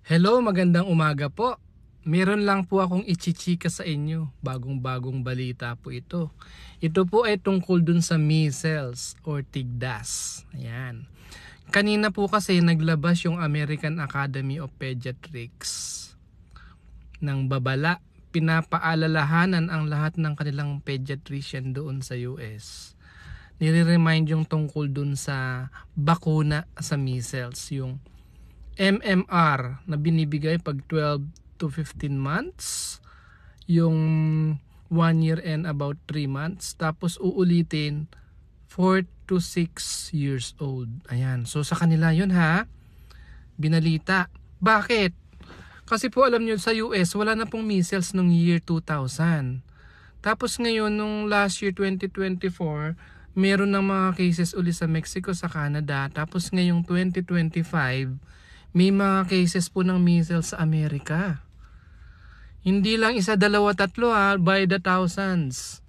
Hello, magandang umaga po. Meron lang po akong ichichika sa inyo. Bagong-bagong balita po ito. Ito po ay tungkol dun sa measles or tigdas. Ayan. Kanina po kasi naglabas yung American Academy of Pediatrics ng babala. Pinapaalalahanan ang lahat ng kanilang pediatrician doon sa US. Nire-remind yung tungkol dun sa bakuna sa measles, yung MMR na binibigay pag 12 to 15 months, yung 1 year and about 3 months, tapos uulitin 4 to 6 years old. Ayan, so sa kanila yun ha, binalita. Bakit? Kasi po alam nyo sa US wala na pong measles nung year 2000. Tapos ngayon nung last year 2024 meron ng mga cases uli sa Mexico, sa Canada. Tapos ngayong 2025 may mga cases po ng measles sa Amerika. Hindi lang isa, dalawa, tatlo by the thousands.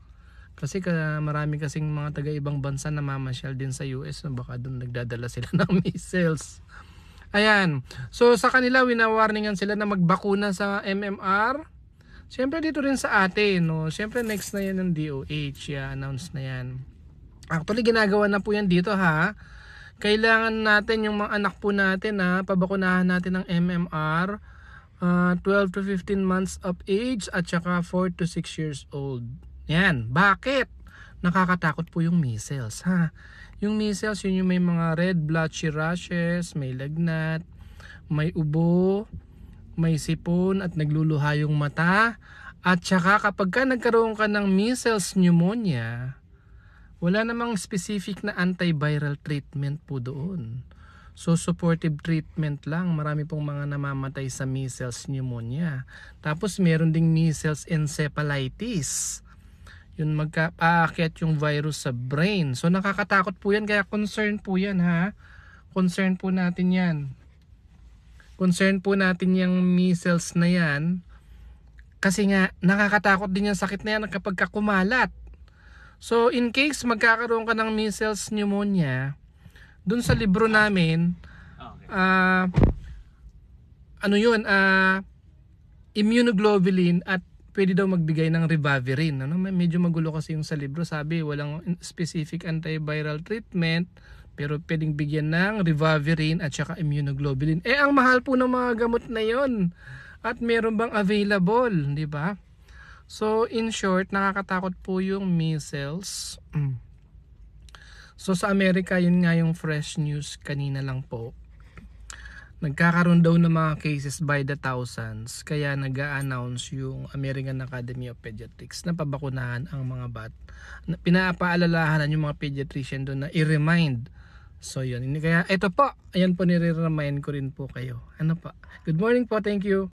Kasi marami kasing mga taga ibang bansa na mamasyal din sa US, so baka doon nagdadala sila ng measles. Ayan. So sa kanila winawarningan sila na magbakuna sa MMR. Siyempre dito rin sa atin, no. Siyempre next na yan ng DOH, announce na yan. Actually ginagawa na po yan dito ha. Kailangan natin yung mga anak po natin pabakunahan natin ng MMR 12 to 15 months of age at saka 4 to 6 years old. Yan. Bakit? Nakakatakot po yung measles ha. Yung measles yun yung may mga red blotchy rashes, may lagnat, may ubo, may sipon at nagluluha yung mata. At saka kapag ka nagkaroon ka ng measles pneumonia, wala namang specific na antiviral treatment po doon. So supportive treatment lang. Marami pong mga namamatay sa measles pneumonia. Tapos meron ding measles encephalitis. Yun magkapaakyat yung virus sa brain. So nakakatakot po yan. Kaya concern po yan ha. Concern po natin yan. Concern po natin yung measles na yan. Kasi nga nakakatakot din yung sakit na yan kapag kumalat. So in case magkakaroon ka ng measles pneumonia, dun sa libro namin, immunoglobulin at pwede daw magbigay ng ribavirin. Medyo magulo kasi yung sa libro, sabi walang specific antiviral treatment, pero pwedeng bigyan ng ribavirin at saka immunoglobulin. Ang mahal po ng mga gamot na yon. At meron bang available, di ba? So in short, nakakatakot po yung measles. So sa Amerika, yun nga yung fresh news kanina lang po. Nagkakaroon daw ng mga cases by the thousands. Kaya nag-a-announce yung American Academy of Pediatrics na pabakunahan ang mga pinapaalalahanan yung mga pediatrician doon na i-remind. So yun. Kaya ito po, ayan po nire-remind ko rin po kayo. Ano pa? Good morning po, thank you.